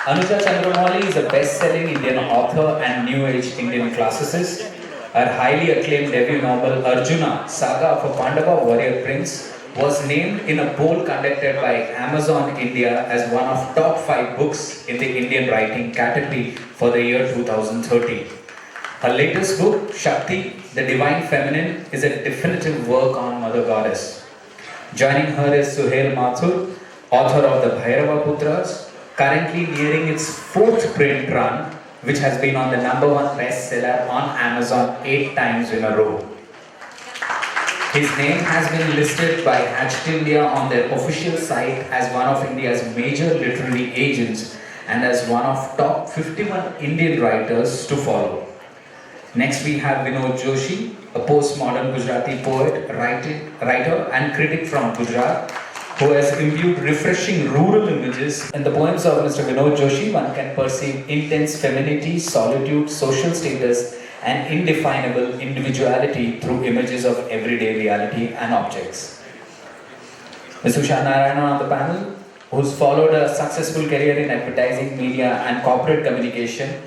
Anuja Chandramouli is a best-selling Indian author and New Age Indian classicist. Her highly acclaimed debut novel Arjuna, Saga of a Pandava warrior prince, was named in a poll conducted by Amazon India as one of top 5 books in the Indian writing category for the year 2013. Her latest book, Shakti, The Divine Feminine, is a definitive work on Mother Goddess. Joining her is Suhail Mathur, author of the Bhairava Putras, currently nearing its fourth print run, which has been on the #1 bestseller on Amazon 8 times in a row. His name has been listed by Hatchet India on their official site as one of India's major literary agents and as one of top 51 Indian writers to follow. Next we have Vinod Joshi, a postmodern Gujarati poet, writer and critic from Gujarat, who has imbued refreshing rural images. In the poems of Mr. Vinod Joshi, one can perceive intense femininity, solitude, social status, and indefinable individuality through images of everyday reality and objects. Ms. Usha Narayana on the panel, who's followed a successful career in advertising, media, and corporate communication,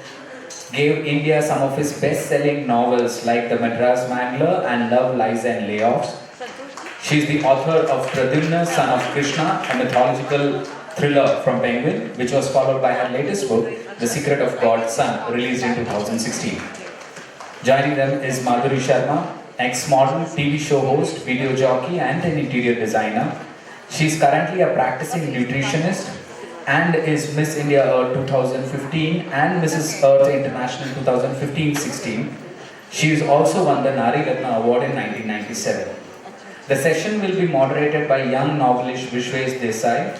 gave India some of his best-selling novels like The Madras Mangler and Love, Lies and Layoffs. She is the author of Pradyumna, Son of Krishna, a mythological thriller from Penguin, which was followed by her latest book, The Secret of God's Son, released in 2016. Joining them is Madhuri Sharma, ex-model, TV show host, video jockey, and an interior designer. She is currently a practicing nutritionist and is Miss India Earth 2015 and Mrs. Earth International 2015-16. She has also won the Nari Ratna Award in 1997. The session will be moderated by young novelist Vishwesh Desai,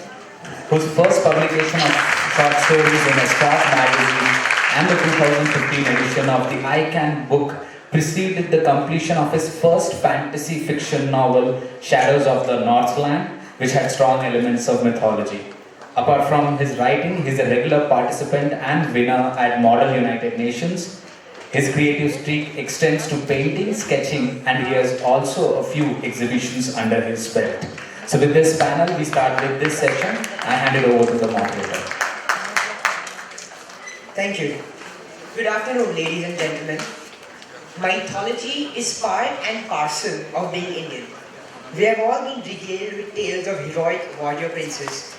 whose first publication of short stories in a Spark magazine and the 2015 edition of the I Can book preceded the completion of his first fantasy fiction novel, Shadows of the Northland, which had strong elements of mythology. Apart from his writing, he is a regular participant and winner at Model United Nations. His creative streak extends to painting, sketching, and he has also a few exhibitions under his belt. So with this panel, we start with this session. I hand it over to the moderator. Thank you. Good afternoon, ladies and gentlemen. Mythology is part and parcel of being Indian. We have all been regaled with tales of heroic warrior princes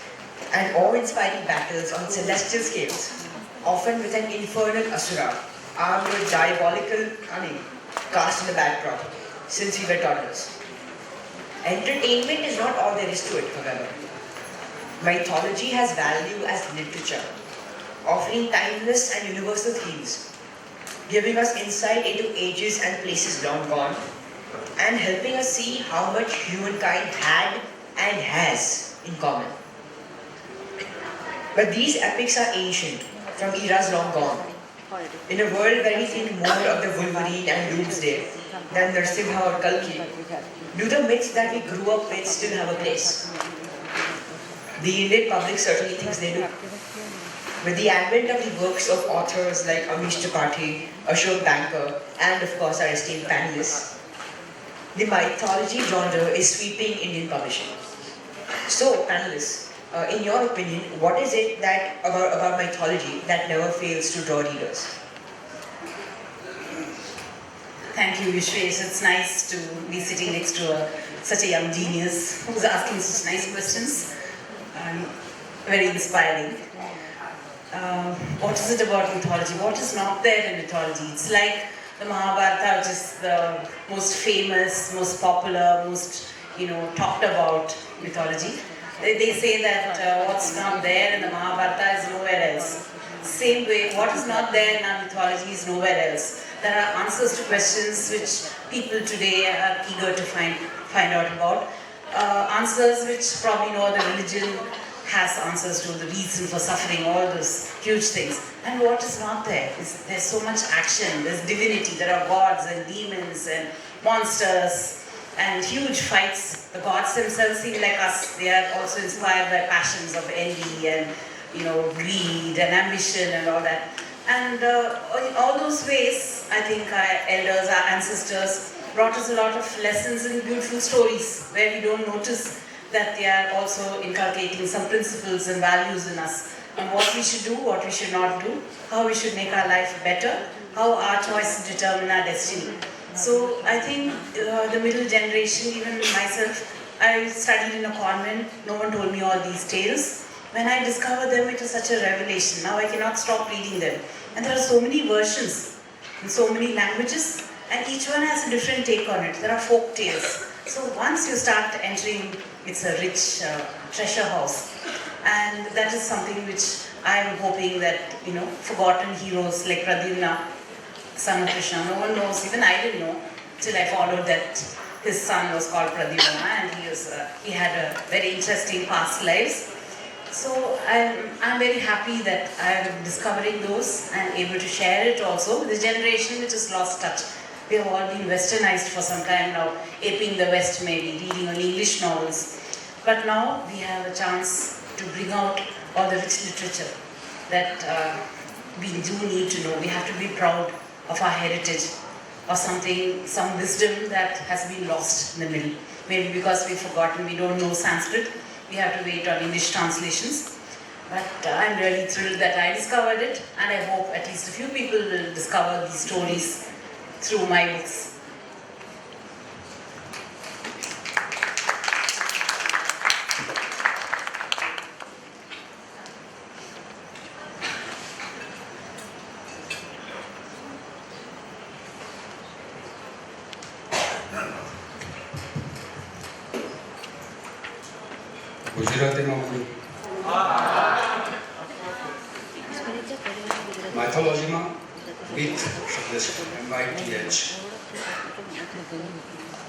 and awe-inspiring battles on celestial scales, often with an infernal asura armed with diabolical cunning cast in the backdrop since we were toddlers. Entertainment is not all there is to it, however. Mythology has value as literature, offering timeless and universal themes, giving us insight into ages and places long gone, and helping us see how much humankind had and has in common. But these epics are ancient, from eras long gone. In a world where we think more of the Wolverine and Doomsday than Narsimha or Kalki, do the myths that we grew up with still have a place? The Indian public certainly thinks they do. With the advent of the works of authors like Amish Tripathi, Ashok Banker, and of course our esteemed panelists, the mythology genre is sweeping Indian publishing. So, panelists, in your opinion, what is it that about mythology that never fails to draw readers? Thank you, Vishwesh. It's nice to be sitting next to such a young genius who's asking such nice questions. Very inspiring. What is it about mythology? What is not there in mythology? It's like the Mahabharata, which is the most famous, most popular, most talked about mythology. They say that what's not there in the Mahabharata is nowhere else. Same way, what is not there in our mythology is nowhere else. There are answers to questions which people today are eager to find out about. Answers which probably no other religion has answers to, the reason for suffering, all those huge things. And what is not there? There's so much action, there's divinity, there are gods and demons and monsters and huge fights. The gods themselves seem like us. They are also inspired by passions of envy and greed and ambition and all that. And in all those ways, I think our elders, our ancestors brought us a lot of lessons and beautiful stories where we don't notice that they are also inculcating some principles and values in us on what we should do, what we should not do, how we should make our life better, how our choices determine our destiny. So I think the middle generation, even myself, I studied in a convent, no one told me all these tales. When I discovered them, it was such a revelation. Now I cannot stop reading them. And there are so many versions in so many languages, and each one has a different take on it. There are folk tales. So once you start entering, it's a rich treasure house. And that is something which I am hoping that, forgotten heroes like Pradyumna, son of Krishna, no one knows, even I didn't know, till I found out that his son was called Pradyumna, and he had a very interesting past lives. So I'm very happy that I'm discovering those and able to share it also with the generation which has lost touch. We have all been westernized for some time now, aping the West maybe, reading only English novels. But now we have a chance to bring out all the rich literature that we do need to know. We have to be proud of our heritage, or some wisdom that has been lost in the middle. Maybe because we've forgotten, we don't know Sanskrit. We have to wait on English translations. But I'm really thrilled that I discovered it, and I hope at least a few people will discover these stories through my books. ગુજરાતીમાં બોલું. માઇથોલોજીમાં myth શબ્દ છે, MITH.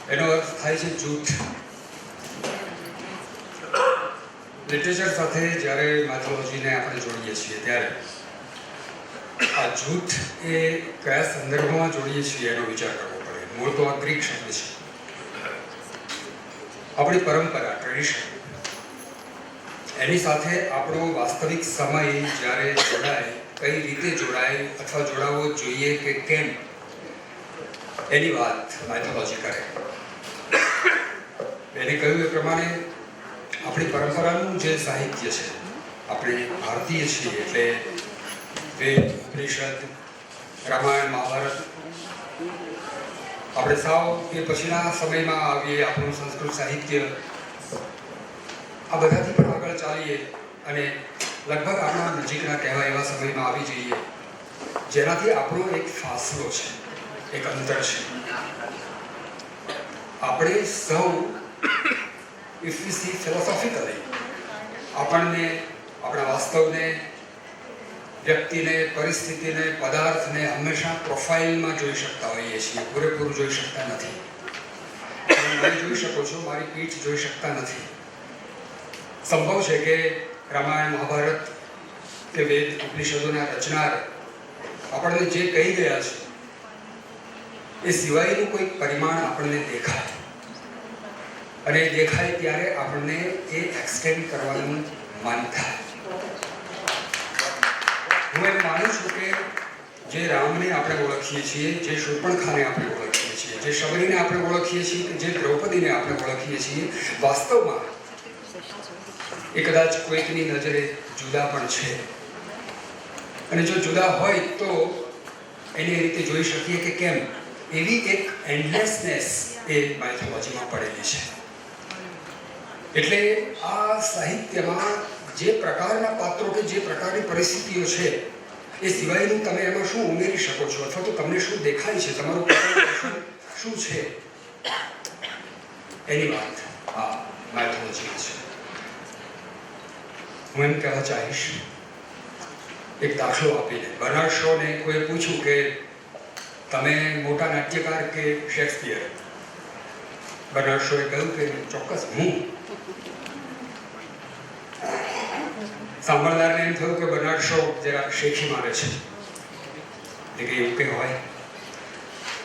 એનો અર્થ થાય છે જૂથ. Literature સાથે જ્યારે માઇથોલોજીને આપણે જોડીએ છીએ ત્યારે આ જૂથ એ કયા સંદર્ભમાં જોડીએ છીએ એનો વિચાર કરવો પડે. મૂળ તો આ ગ્રીક શબ્દ છે. આપણી પરંપરા, ટ્રેડિશન, એની સાથે આપણો વાસ્તવિક સમય જ્યારે જોડાય, કઈ રીતે જોડાય અથવા જોડાવવો જોઈએ કે કેમ, એની વાત માઇથોલોજી કરે. એને કહ્યું એ પ્રમાણે આપણી પરંપરાનું જે સાહિત્ય છે, આપણે ભારતીય છીએ એટલે વેદ, ઉપનિષદ, રામાયણ, મહાભારત, આપણે સાવ એ પછીના સમયમાં આવીએ, આપણું સંસ્કૃત સાહિત્ય, આ બધાથી પણ આગળ ચાલીએ અને લગભગ આપણા નજીકના કહેવાય એવા સમયમાં આવી જઈએ, જેનાથી આપણો એક ફાસલો છે, એક અંતર છે. આપણે સૌ ઇફ યુ સી ફિલોસોફિકલી આપણને, આપણા વાસ્તવને, વ્યક્તિને, પરિસ્થિતિને, પદાર્થને હંમેશા પ્રોફાઇલમાં જોઈ શકતા હોઈએ છીએ, પૂરેપૂરું જોઈ શકતા નથી. તમે મને જોઈ શકો છો, મારી પીઠ જોઈ શકતા નથી. સંભવ છે કે રામાયણ, મહાભારત કે વેદ, ઉપનિષદોના રચનાર આપણને જે કહી ગયા છે એ સિવાયનું કોઈક પરિમાણ આપણને દેખાય, અને દેખાય ત્યારે આપણને એ એક્સટેન્ડ કરવાનું મન થાય. હું એમ માનું છું કે જે રામને આપણે ઓળખીએ છીએ, જે શૂર્પણખાને આપણે ઓળખીએ છીએ, જે શબરીને આપણે ઓળખીએ છીએ, જે દ્રૌપદીને આપણે ઓળખીએ છીએ, વાસ્તવમાં એ કદાચ કોઈકની નજરે જુદા પણ છે. અને જો જુદા હોય તો એને એ રીતે જોઈ શકીએ કે કેમ, એવી એક એન્ડલેસનેસ એ માઇથોલોજીમાં પડેલી છે. એટલે આ સાહિત્યમાં જે પ્રકારના પાત્રો કે જે પ્રકારની પરિસ્થિતિઓ છે એ સિવાયનું તમે એમાં શું ઉમેરી શકો છો, અથવા તો તમને શું દેખાય છે, તમારું શું છે, એની વાત આ માઇથોલોજીમાં છે. હું એમ કહેવા ચાહીશ, એક દાખલો આપીને, બર્નાર્ડ શોને કોઈએ પૂછ્યું કે તમે મોટા નાટ્યકાર કે શેક્સપિયર? બર્નાર્ડ શોએ કહ્યું કે ચોક્કસ હું. સાંભળનારને એમ થયું કે બર્નાર્ડ શો જરા શેખી મારે છે, એટલે કે એવું કંઈ હોય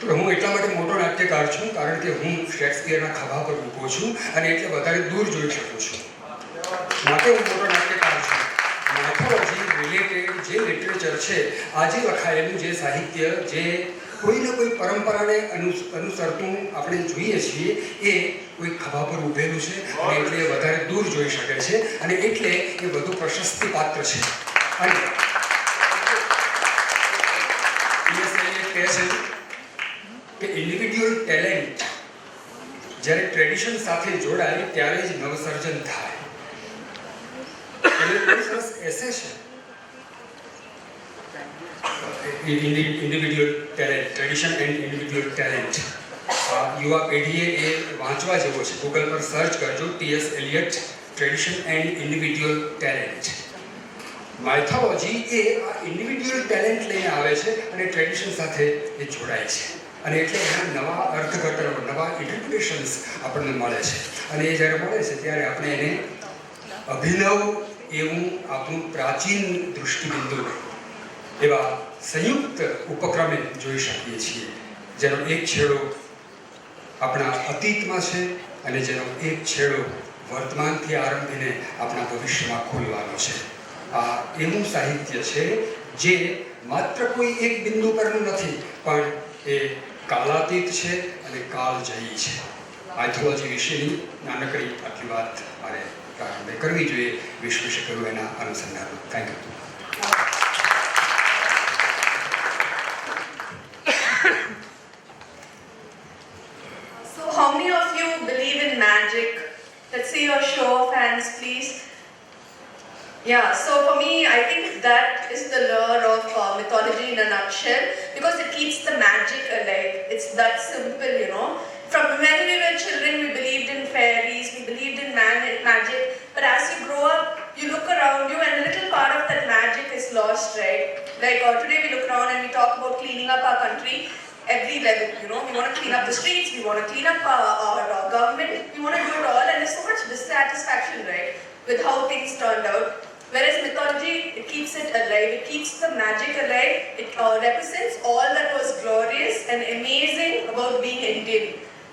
તો હું એટલા માટે મોટો નાટ્યકાર છું કારણ કે હું શેક્સપિયરના ખભા પર ઊભો છું અને એટલે વધારે દૂર જોઈ શકું છું, માટે હું મોટો નાટ્યકાર છું. માઇથોલોજી રિલેટેડ જે લિટરેચર છે, આજે લખાયેલું જે સાહિત્ય, જે કોઈને કોઈ પરંપરાને અનુસરતું આપણે જોઈએ છીએ, એ કોઈ ખભા પર ઊભેલું છે અને એટલે વધારે દૂર જોઈ શકે છે અને એટલે એ વધુ પ્રશસ્તિ પાત્ર છે. અને કહે છે કે ઇન્ડિવિડ્યુઅલ ટેલેન્ટ જ્યારે ટ્રેડિશન સાથે જોડાય ત્યારે જ નવસર્જન થાય. એટલે બહુ સરસ એસે છે individual talent, tradition and individual talent. યુવા પેઢીએ એ વાંચવા જેવો છે. ગૂગલ પર સર્ચ કરજો T S. Eliot tradition and individual talent. Mythology એ આ ઇન્ડિવિડ્યુઅલ ટેલેન્ટ લઈને આવે છે અને ટ્રેડિશન સાથે એ જોડાય છે અને એટલે એના નવા અર્થઘટનો, નવા ઇન્ટરપ્રિટેશન્સ આપણને મળે છે અને એ જ્યારે મળે છે ત્યારે આપણે એને અભિનવ એવું આપણું પ્રાચીન દૃષ્ટિબિંદુ એવા સંયુક્ત ઉપક્રમે જોઈ શકીએ છીએ, જેનો એક છેડો આપણા અતીતમાં છે અને જેનો એક છેડો વર્તમાનથી આરંભીને આપણા ભવિષ્યમાં ખોલવાનો છે. આ એવું સાહિત્ય છે જે માત્ર કોઈ એક બિંદુ પરનું નથી, પણ એ કાલાતીત છે અને કાલજયી છે. માઇથોલોજી વિશેની નાનકડી આટલી વાત મારે પ્રારંભે કરવી જોઈએ. વિશે કર્યું એના અનુસંધાનમાં. Thank you. So how many of you believe in magic? Let's see your show of hands, please. Yeah, so for me, I think that is the lure of mythology in a nutshell, because it keeps the magic alive. It's that simple, you know. From when we were children, we believed in fairies, we believed in magic, but as you grow up, you look around you and a little part of that magic is lost, right? Like today we look around and we talk about cleaning up our country. Every level, you know, we want to clean up the streets, we want to clean up our government, we want to do it all, and there's so much dissatisfaction, right, with how things turned out. Whereas mythology, it keeps it alive, it keeps the magic alive, it represents all that was glorious and amazing about being Indian.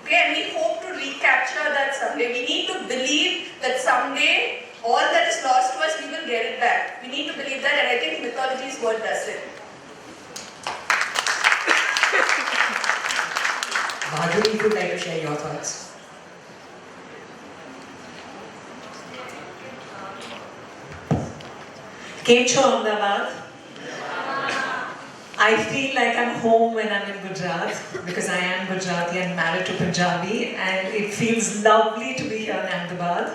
Okay, and we hope to recapture that someday. We need to believe that someday all that is lost to us, we will get it back. We need to believe that, and I think mythology is what does it. Madhuri, if you'd like to share your thoughts. Came to Ahmedabad. I feel like I'm home when I'm in Gujarat because I am Gujarati and married to Punjabi, and it feels lovely to be here in Ahmedabad.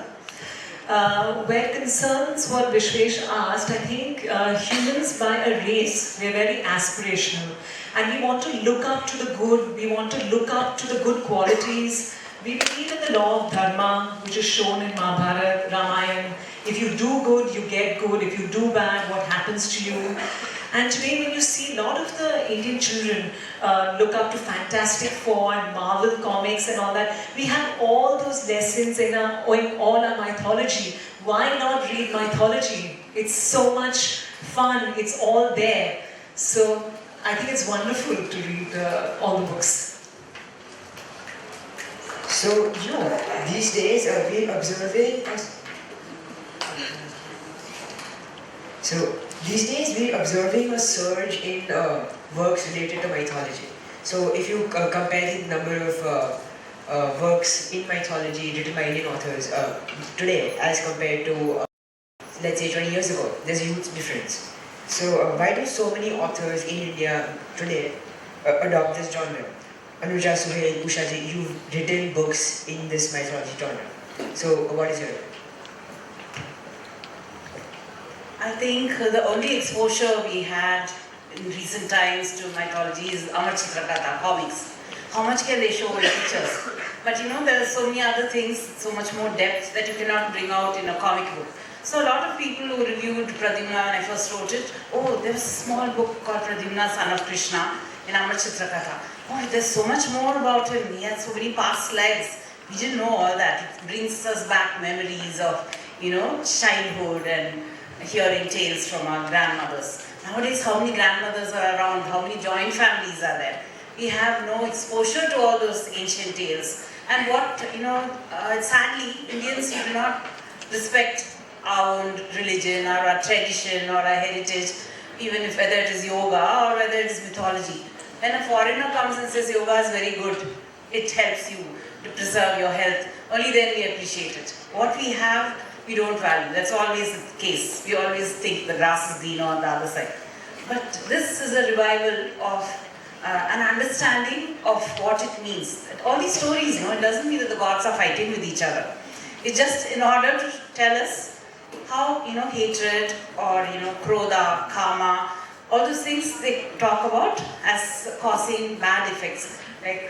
Where concerns what Vishwesh asked, I think humans by a race, we're very aspirational and we want to look up to the good, we want to look up to the good qualities. We believe in the law of dharma, which is shown in Mahabharata, Ramayana. If you do good, you get good. If you do bad, what happens to you? And today when you see a lot of the Indian children look up to Fantastic Four and Marvel comics and all that, we have all those lessons in all our mythology. Why not read mythology? It's so much fun, it's all there. So I think it's wonderful to read all the books. So, these days we're observing a surge in works related to mythology. So, if you compare the number of works in mythology written by Indian authors today as compared to, let's say, 20 years ago, there's a huge difference. So, why do so many authors in India today adopt this genre? Anuja, Suhail, Ushaji, you've written books in this mythology genre. So, what is your... I think the only exposure we had in recent times to mythology is Amar Chitra Katha, comics. How much can they show in pictures? But there are so many other things, so much more depth that you cannot bring out in a comic book. So a lot of people who reviewed Pradyumna when I first wrote it, there was a small book called Pradyumna, Son of Krishna, in Amar Chitra Katha. There's so much more about him. He had so many past lives. We didn't know all that. It brings us back memories of, childhood and hearing tales from our grandmothers. Nowadays, how many grandmothers are around? How many joint families are there? We have no exposure to all those ancient tales. And sadly, Indians do not respect our own religion or our tradition or our heritage, even if whether it is yoga or whether it is mythology. When a foreigner comes and says yoga is very good, it helps you to preserve your health, only then we appreciate it. What we have we don't value. That's always the case. We always think the grass is greener on the other side. But this is a revival of an understanding of what it means. All these stories, it doesn't mean that the gods are fighting with each other. It's just in order to tell us how, hatred or, krodha, karma, all those things they talk about as causing bad effects. Like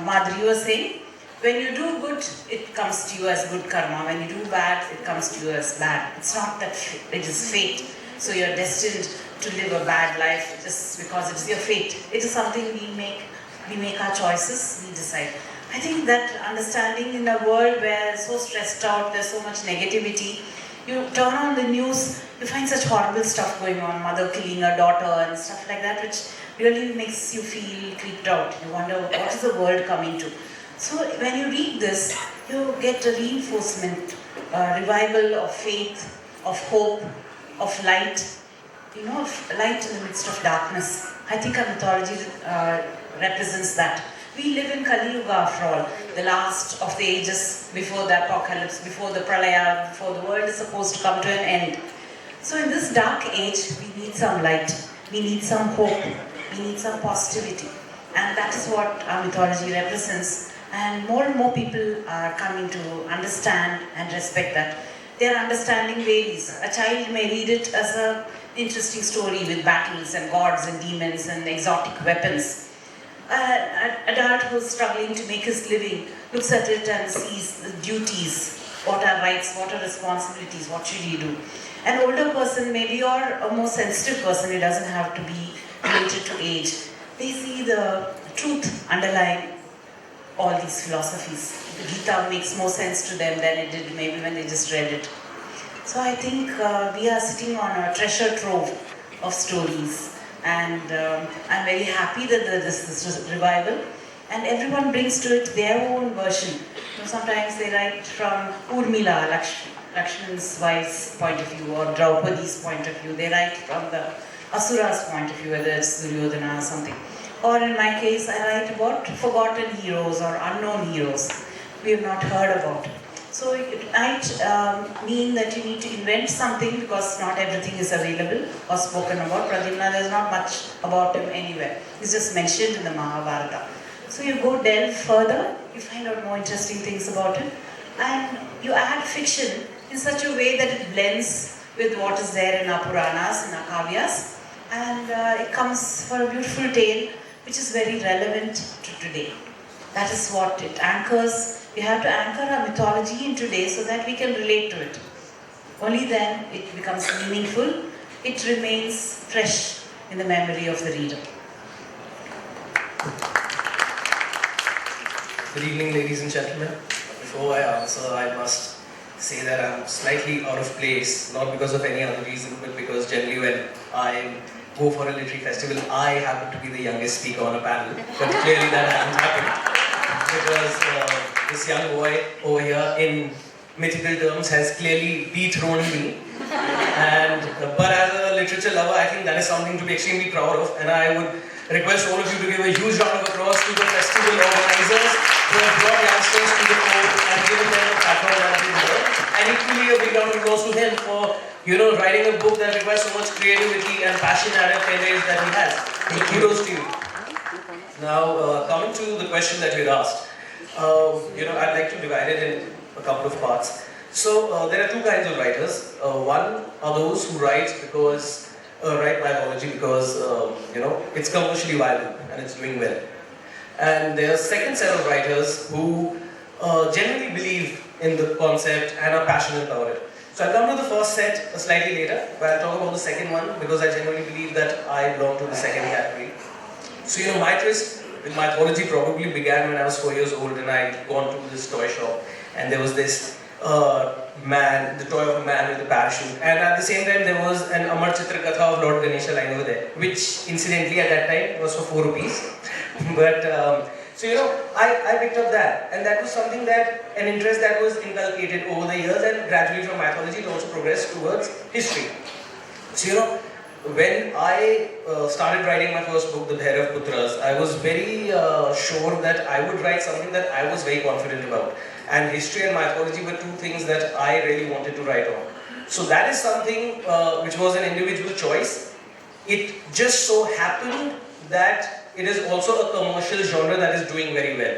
Madhuri was saying, when you do good, it comes to you as good karma. When you do bad, it comes to you as bad. It's not that it is fate. So you're destined to live a bad life just because it's your fate. It is something we make. We make our choices, we decide. I think that understanding in a world where it's so stressed out, there's so much negativity, you turn on the news, you find such horrible stuff going on, mother killing her daughter and stuff like that, which really makes you feel creeped out. You wonder, what is the world coming to? So when you read this, you get a reinforcement, a revival of faith, of hope, of light, of light in the midst of darkness. I think our mythology represents that. We live in Kali Yuga after all, the last of the ages, before the apocalypse, before the pralaya, before the world is supposed to come to an end. So in this dark age, we need some light, we need some hope, we need some positivity. And that is what our mythology represents. And more people are coming to understand and respect that. Their understanding varies. A child may read it as an interesting story with battles and gods and demons and exotic weapons. An adult who's struggling to make his living looks at it and sees the duties, what are rights, what are responsibilities, what should he do. An older person, maybe, or a more sensitive person, it doesn't have to be related to age, they see the truth underlying all these philosophies. The Gita makes more sense to them than it did maybe when they just read it. So I think we are sitting on a treasure trove of stories. And I'm very happy that this revival, and everyone brings to it their own version. Sometimes they write from Urmila, Lakshman's wife's point of view, or Draupadi's point of view. They write from the Asura's point of view, whether it's Duryodhana or something. Or in my case, I write about forgotten heroes or unknown heroes we have not heard about. So it might mean that you need to invent something because not everything is available or spoken about. Pradyumna, there's not much about him anywhere. He's just mentioned in the Mahabharata. So you go delve further, you find out more interesting things about him, and you add fiction in such a way that it blends with what is there in our Puranas, in our Kavyas, and it comes for a beautiful tale which is very relevant to today. That is what it anchors. We have to anchor our mythology in today so that we can relate to it. Only then it becomes meaningful, it remains fresh in the memory of the reader. Good evening, ladies and gentlemen. Before I answer, I must say that I'm slightly out of place, not because of any other reason, but because generally when I go for a literary festival, I happen to be the youngest speaker on a panel, but clearly that hasn't happened. Because this young boy over here, in mythical terms, has clearly dethroned me. But as a literature lover, I think that is something to be extremely proud of, and I would request all of you to give a huge round of applause to the festival organizers who have brought youngsters to the fore and given them the platform that they deserve. And equally a big round of applause to him for, writing a book that requires so much creativity and passion at a tender age that he has. Kudos to you. Now, coming to the question that you asked, I'd like to divide it in a couple of parts. So, there are two kinds of writers. One are those who write biology because, it's commercially viable and it's doing well. And there are a second set of writers who genuinely believe in the concept and are passionate about it. So I'll come to the first set slightly later, but I'll talk about the second one because I genuinely believe that I belong to the second category. So, my tryst with mythology probably began when I was 4 years old and I'd gone to this toy shop and there was this man, the toy of a man with a parachute, and at the same time there was an Amar Chitra Katha of Lord Ganesha lying over there, which incidentally at that time was for 4 rupees. But I picked up that, and that was something that, an interest that was inculcated over the years, and gradually from mythology it also progressed towards history. So when I started writing my first book, The Bhairav Putras, I was very sure that I would write something that I was very confident about. and history and mythology were two things that I really wanted to write on. So that is something which was an individual choice. It just so happened that it is also a commercial genre that is doing very well.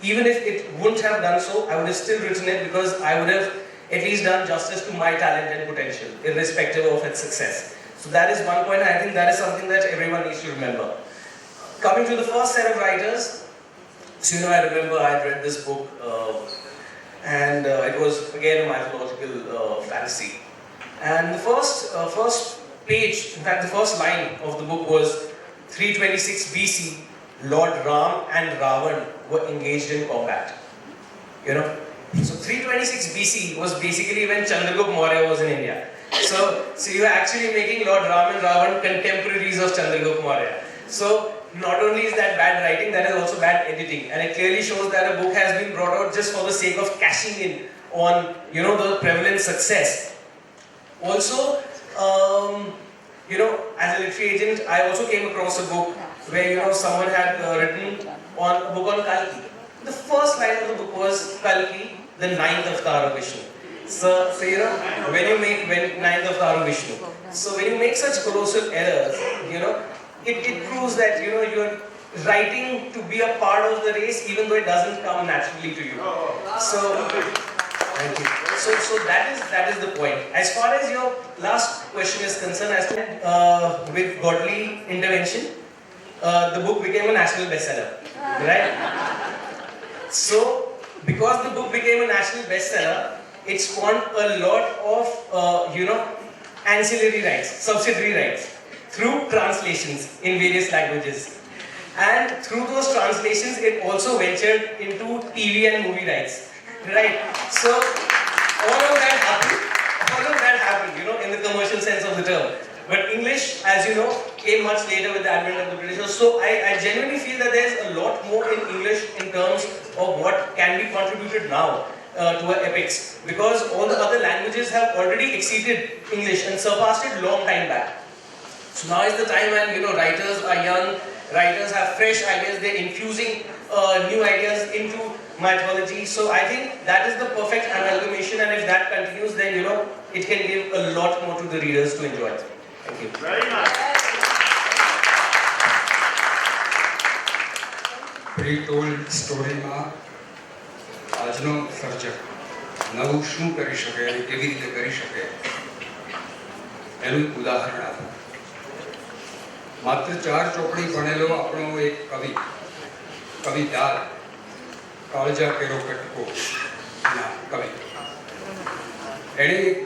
Even if it wouldn't have done so, I would have still written it because I would have at least done justice to my talent and potential, irrespective of its success. So that is one point. I think that is something that everyone needs to remember. Coming to the first set of writers, so I remember I had read this book and it was again a mythological fantasy. And the first page, in fact the first line of the book was 326 BC, Lord Ram and Ravan were engaged in combat. So 326 BC was basically when Chandragupta Maurya was in India. So you're actually making Lord Ram and Ravan contemporaries of Chandragupta Maurya. So not only is that bad writing, that is also bad editing, and it clearly shows that a book has been brought out just for the sake of cashing in on the prevalent success. Also, as a literary agent, I also came across a book where someone had written on a book on Kalki. The first line of the book was Kalki, the ninth avatar of Vishnu. So when you make ninth avatar of Vishnu, so when you make such colossal errors, it proves that you're writing to be a part of the race, even though it doesn't come naturally to you. So thank you. So that is the point. As far as your last question is concerned, as to with godly intervention, the book became a national bestseller, right? So because the book became a national bestseller, it spawned a lot of ancillary rights, subsidiary rights, through translations in various languages. And through those translations, it also ventured into TV and movie rights, right? So all of that happened, in the commercial sense of the term. But English, as you know, came much later with the advent of the British. So I genuinely feel that there's a lot more in English in terms of what can be contributed now to our epics, because all the other languages have already exceeded English and surpassed it long time back. So now is the time when writers are young, writers have fresh ideas, they're infusing new ideas into mythology. So I think that is the perfect amalgamation, and if that continues, then it can give a lot more to the readers to enjoy. Thank you. Very much. Pretold સ્ટોરીમાં આજનો સર્જક નવું શું કરી શકે અને કેવી રીતે કરી શકે એનું ઉદાહરણ આપો. માત્ર 4 ચોપડી ભણેલો આપણો એક કવિ દાલ કાળજા કેરો કટકો ના કવિ, એણે એક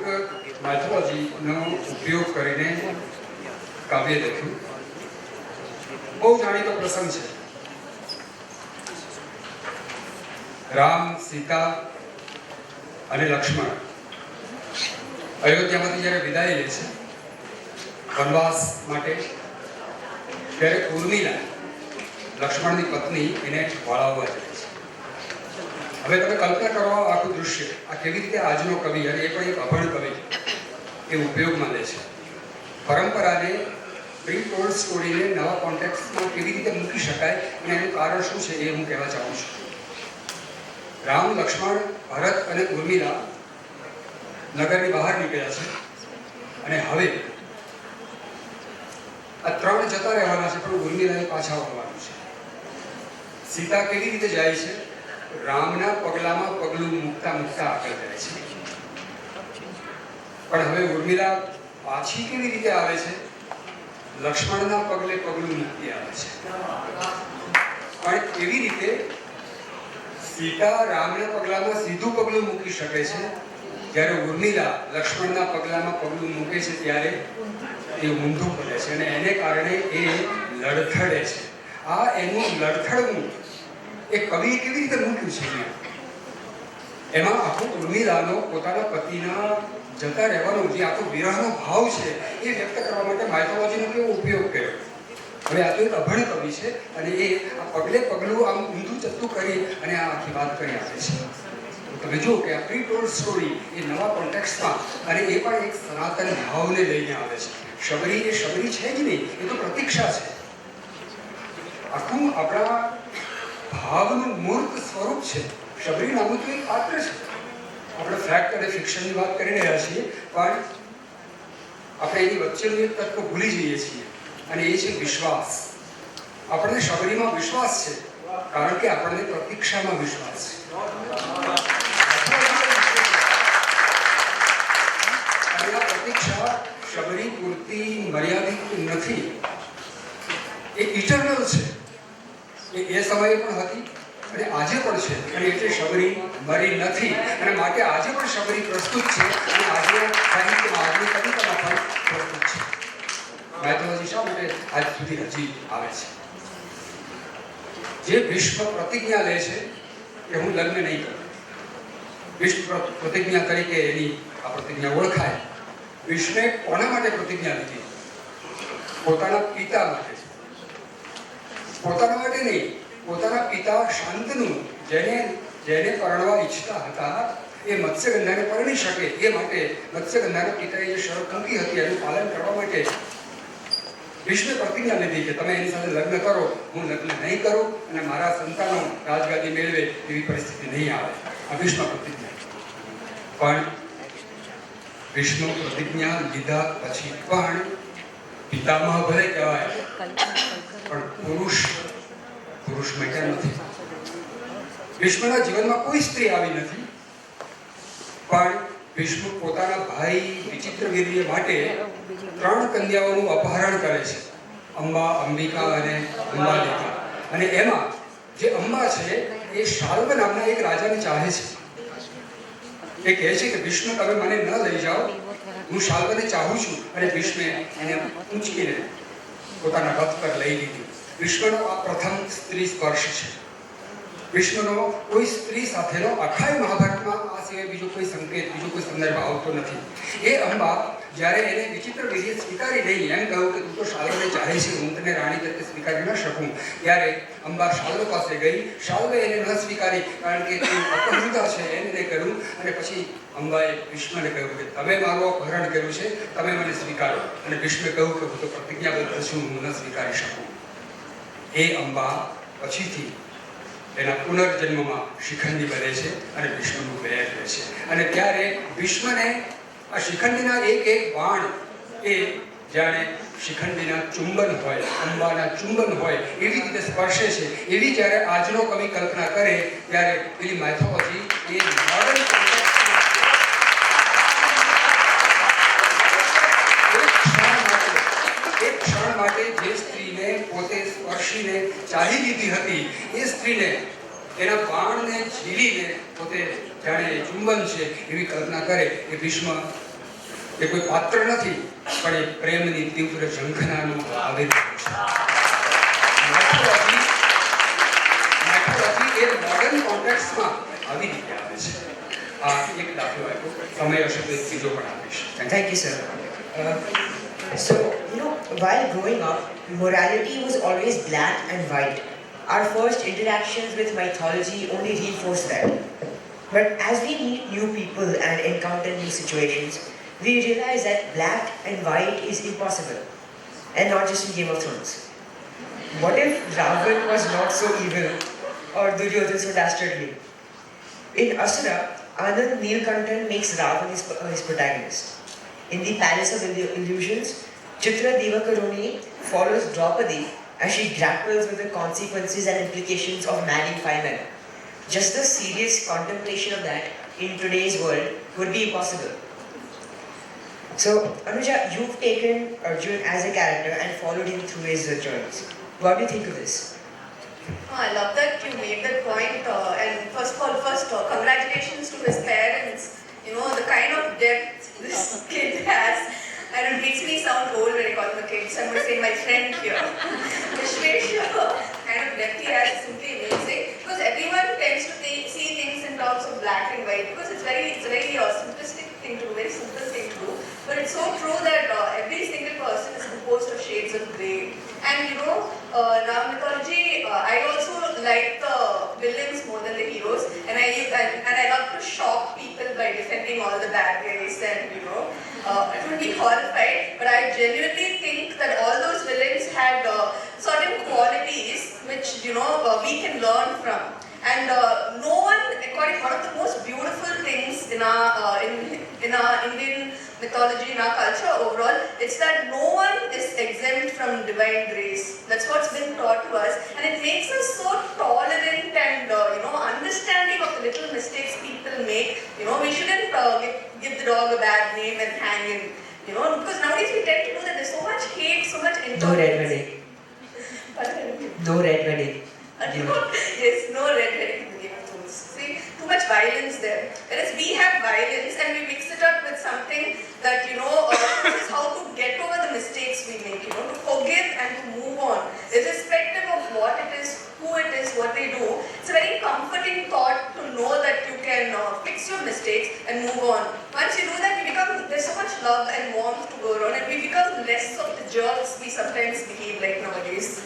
માઇથોલોજીનો ઉપયોગ કરીને કાવ્ય લખ્યું. બહુ જાણીતો પ્રસંગ છે. રામ, સીતા અને લક્ષ્મણ અયોધ્યામાંથી જ્યારે વિદાય લે છે વનવાસ માટે, ત્યારે ઉર્મિલા લક્ષ્મણની પત્ની એને વળાવવા જાય છે. હવે તમે કલ્પના કરો આખું દૃશ્ય, આ કેવી રીતે આજનો કવિ, અને એ પણ એક અભણ કવિ, એ ઉપયોગમાં લે છે. પરંપરાને, પ્રી-ટોલ્ડ સ્ટોરીને નવા કોન્ટેક્સ્ટમાં કેવી રીતે મૂકી શકાય અને એનું કારણ શું છે એ હું કહેવા ચાહું છું. રામ, લક્ષ્મણ, ભરત અને ઉર્મિલા નગરની બહાર નીકળ્યા છે, અને હવે આ 3 જતા રહેવાના છે, પણ ઉર્મિલાએ પાછા આવવાનું છે. સીતા કેવી રીતે જાય છે? રામના પગલામાં પગલું મૂકતા મૂકતા આગળ જાય છે. પણ હવે ઉર્મિલા પાછી કેવી રીતે આવે છે? લક્ષ્મણના પગલે પગલું મૂકી આવે છે. પણ કેવી રીતે સીતા રામના પગલામાં સીધું પગલું મૂકી શકે છે, જ્યારે ઉર્મિલા લક્ષ્મણના પગલામાં પગલું મૂકે છે ત્યારે એ ઊંધું પડે છે, અને એને કારણે એ લડખડે છે. આ એનું લડખડવું એ કવિએ કેવી રીતે મૂક્યું છે? એમાં આખો ઉર્મિલાનો પોતાના પતિના જતા રહેવાનો જે આખો વિરહનો ભાવ છે એ વ્યક્ત કરવા માટે માઇથોલોજીનો કેવો ઉપયોગ કર્યો. હવે આ તો એક અભણ કવિ છે, અને એ આ પગલે પગલું આમ ઊંધું ચત્તું કરી અને આ આખી વાત કરી આપે છે. તમે જુઓ કે આ પ્રી-ટોલ્ડ સ્ટોરી એ નવા કોન્ટેક્સ્ટમાં, અને એ પણ એક સનાતન ભાવને લઈને આવે છે. શબરી એ શબરી છે જ નહીં, એ તો પ્રતીક્ષા છે. આખું આપણા ભાવનું મૂર્ત સ્વરૂપ છે શબરી નામનું તો એક પાત્ર છે. આપણે ફેક્ટ અને ફિક્શનની વાત કરી રહ્યા છીએ, પણ આપણે એની વચ્ચેનું એક તત્વ ભૂલી જઈએ છીએ, અને એ છે વિશ્વાસ. આપણને શબરીમાં વિશ્વાસ છે, કારણ કે આપણને પ્રતીક્ષામાં વિશ્વાસ છે. અને આ પ્રતીક્ષા શબરી પૂરતી મર્યાદિત નથી, એ ઇટરનલ છે. એ સમયે પણ હતી અને આજે પણ છે, અને એટલે શબરી મરી નથી, અને માટે આજે પણ શબરી પ્રસ્તુત છે, અને આજે સાહિત્યમાં આજની કવિતામાં પણ પ્રસ્તુત છે. માઇથોલોજી શા માટે આજ સુધી હજી આવે છે? જે ભીષ્મ પ્રતિજ્ઞા લે છે કે હું લગ્ન નહીં કરું, ભીષ્મ પ્રતિજ્ઞા તરીકે એની આ પ્રતિજ્ઞા ઓળખાય. ભીષ્મે કોના માટે પ્રતિજ્ઞા લીધી? પોતાના પિતા માટે. પોતાના માટે નહીં, પોતાના પિતા શાંતનુ, જેને પરણવા ઈચ્છતા હતા, એ મત્સ્યગંધાને પરણી શકે એ માટે મત્સ્યગંધાના પિતાએ જે શરત મૂકી હતી એનું પાલન કરવા માટે ભીષ્મે પ્રતિજ્ઞા લીધી કે તમે એની સાથે લગ્ન કરો, હું લગ્ન નહીં કરું, અને મારા સંતાનો રાજગાદી મેળવે એવી પરિસ્થિતિ નહીં આવે. આ ભીષ્મ પ્રતિજ્ઞા. પણ ભીષ્મ પ્રતિજ્ઞા લીધા પછી પણ પિતામહ ભલે કહેવાય, પણ પુરુષ માટે નથી. ભીષ્મના જીવનમાં કોઈ સ્ત્રી આવી નથી, પણ ભીષ્મ પોતાના ભાઈ વિચિત્રવીર્ય માટે 3 કન્યાઓનું અપહરણ કરે છે, અંબા, અંબિકા અને અંબાલિકા. અને એમાં જે અંબા છે એ શાલ્વ નામના એક રાજાને ચાહે છે. એ કહે છે કે ભીષ્મ તમે મને ન લઈ જાઓ, હું શાલ્વને ચાહું છું. અને ભીષ્મે એને ઊંચકીને પોતાના રથ પર લઈ લીધી. ભીષ્મનો આ પ્રથમ સ્ત્રી સ્પર્શ છે. ભીષ્મનો કોઈ સ્ત્રી સાથેનો આખા મહાભારતમાં આ સિવાય બીજો કોઈ સંકેત, બીજો કોઈ સંદર્ભ આવતો નથી. એ અંબા જ્યારે એને વિચિત્ર વીર્ય સ્વીકારી નહીં, એમ કહ્યું કે તું તો શાલ્વને ચાહે છે, હું તને રાણી તરીકે સ્વીકારી ન શકું, ત્યારે અંબા શાલ્વ પાસે ગઈ. શાલ્વે એને ન સ્વીકારી, કારણ કે તું અપહૃતા છે એને કહ્યું. અને પછી અંબાએ ભીષ્મને કહ્યું કે તમે મારું અપહરણ કર્યું છે, તમે મને સ્વીકારો. અને ભીષ્મે કહ્યું કે હું તો પ્રતિજ્ઞાબદ્ધ છું, હું ન સ્વીકારી શકું. એ અંબા પછીથી એના પુનર્જન્મમાં શિખંડી બને છે અને ભીષ્મનું વેર લે છે. અને ત્યારે ભીષ્મને આ શિખંડીના એક બાણ એ જાણે શિખંડીના ચુંબન હોય, અંબાના ચુંબન હોય એવી રીતે સ્પર્શે છે. એવી જ્યારે આજનો કવિ કલ્પના કરે ત્યારે પેલી માઇથોલોજી એ મોડર્ન એક ક્ષણ માટે જે સ્ત્રીને પોતે સ્પર્શીને ચાહી લીધી હતી, એ સ્ત્રીને એના બાણને ઝીલીને પોતે જાણે ચુંબન છે એવી કલ્પના કરે. એ ભીષ્મ એ કોઈ પાત્ર નથી, પણ એ પ્રેમની તીવ્ર ઝંખનાનું આવેદન છે. માઇથોલોજી એ મોડર્ન કોન્ટેક્સ્ટમાં આવી રીતે આવે છે. આ એક દાખલો આપ્યો, સમય હશે તો એક બીજો પણ આપીશ. Thank you, sir. So, while growing up, morality was always black and white. Our first interactions with mythology only reinforced that. But as we meet new people and encounter new situations, we realize that black and white is impossible, and not just in Game of Thrones. What if Ravan was not so evil, or Duryodhan so dastardly? In Asura, Anand Neelkantan makes Ravan his protagonist. In the Palace of Illusions, Chitra Divakaruni follows Draupadi as she grapples with the consequences and implications of marrying 5 men. Just the serious contemplation of that in today's world would be impossible. So, Anuja, you've taken Arjun as a character and followed him through his journeys. What do you think of this? I love that you made that point. And first of all, congratulations to his parents. The kind of depth this kid has. And it makes me sound old when I call him a kid, so I'm going to say my friend here. Vishweshwar, kind of depth he has is simply amazing. Because everyone tends to see things in terms of black and white. Because it's a very simplistic thing to do, very simple thing to do. But it's so true that every single person is composed of shades of grey. And Ram mythology, I also like the villains more than the heroes. And I love to shock people by defending all the bad guys. And it would be horrified. But I genuinely think that all those villains had certain qualities which we can learn from. And no one, according one of the most beautiful things in our Indian mythology, in our culture overall, it's that no one is exempt from divine grace. That's what's been taught to us, and it makes us so tolerant and understanding of the little mistakes people make. We shouldn't give the dog a bad name and hang him. Because nowadays we tend to do that. There's so much hate, so much No red intolerance. wedding. Pardon? No red wedding. Yes, no red wedding in the Game of Thrones. See, too much violence there. Whereas we have violence and we mix it up with something that, this is how to get over the mistakes we make, to forgive and to move on. Irrespective of what it is, who it is, what they do. It's a very comforting thought to know that you can fix your mistakes and move on. Once you do that, there's so much love and warmth to go around, and we become less of the jerks we sometimes behave like nowadays.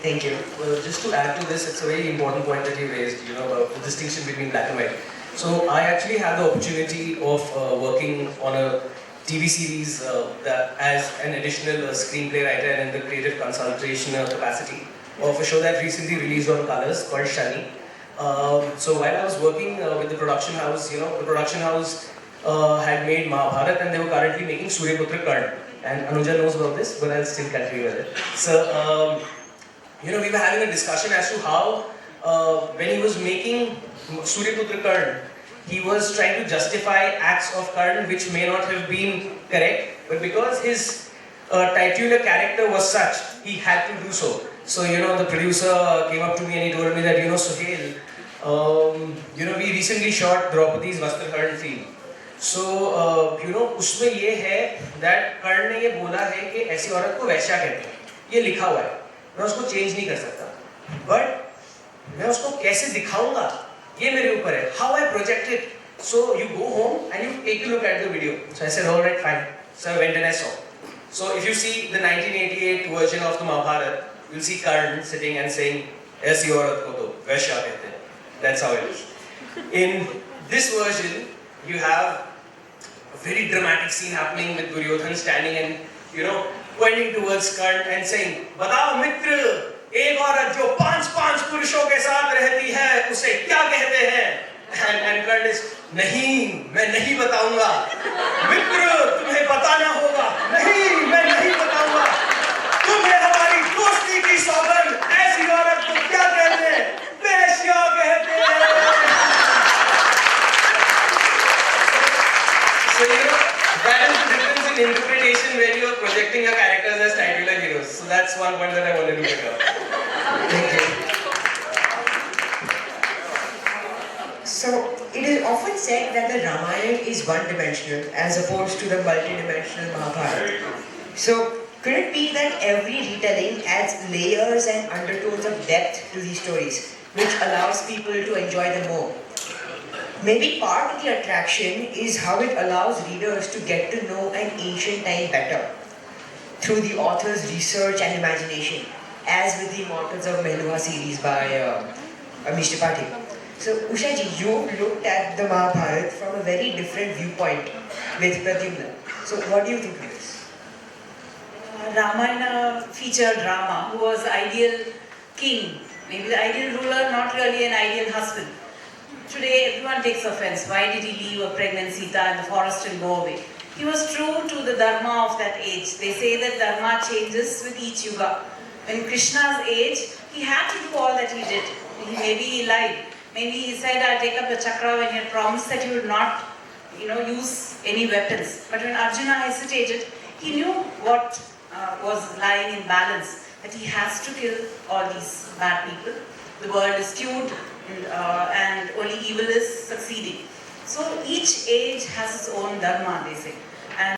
Thank you. Well, just to add to this, it's a very important point that you raised, about the distinction between black and white. So I actually had the opportunity of working on a TV series that as an additional screenplay writer and in the creative consultation capacity of a show that recently released on Colors called Shani. So while I was working with the production house, the production house had made Mahabharat and they were currently making Suryaputra Karna. And Anuja knows about this, but I'll still continue with it. So, we were having a discussion as to how, when he was making Suryaputra Karna, he was trying to justify acts of Karna which may not have been correct, but because his titular character was such, he had to do so. So, the producer came up to me and he told me that, Suhail, we recently shot Draupadi's Vastraharana film. So, उसमें ये है that कर्ण ने ये बोला है कि ऐसी औरत को वैश्या कहते हैं. ये लिखा हुआ है. मैं उसको चेंज नहीं कर सकता. But मैं उसको कैसे दिखाऊंगा? ये मेरे ऊपर है. How I project it. So you go home and you take a look at the video. So I said, all right, fine. So I went and I saw. So if you see the 1988 version of the Mahabharata, you'll see Karna sitting and saying, ऐसी औरत को तो वैश्या कहते हैं. That's how it is. In this version, you have a very dramatic scene happening with Duryodhan standing and, pointing towards Karna and saying, बताओ मित्र, एक औरत जो 5 पुरुषों के साथ रहती है, उसे क्या कहते हैं? And Karna is, नहीं, मैं नहीं बताऊंगा. मित्र, तुम्हें बताना होगा. नहीं, मैं नहीं बताऊंगा. तुम्हें हमारी दोस्ती की सौगंध, ऐसी औरत को क्या कहते हैं? वैश्या कहते हैं. So that is the difference in interpretation when you are projecting your characters as titular heroes. So that's one point that I wanted to bring up. Thank you. So, it is often said that the Ramayana is one-dimensional as opposed to the multi-dimensional Mahabharata. So, could it be that every retelling adds layers and undertones of depth to these stories, which allows people to enjoy them more? Maybe part of the attraction is how it allows readers to get to know an ancient time better through the author's research and imagination, as with the Immortals of Meluha series by Amish Tripathi. So, Usha ji, you looked at the Mahabharata from a very different viewpoint with Pradyumna. So, what do you think of this? Ramayana featured Rama, who was ideal king, maybe the ideal ruler, not really an ideal husband. Today, everyone takes offense. Why did he leave a pregnant Sita in the forest and go away? He was true to the dharma of that age. They say that dharma changes with each yuga. In Krishna's age, he had to do all that he did. Maybe he lied. Maybe he said, I'll take up the chakra when he had promised that he would not, use any weapons. But when Arjuna hesitated, he knew what was lying in balance, that he has to kill all these bad people. The world is skewed and only evil is succeeding. So each age has its own dharma, they say. And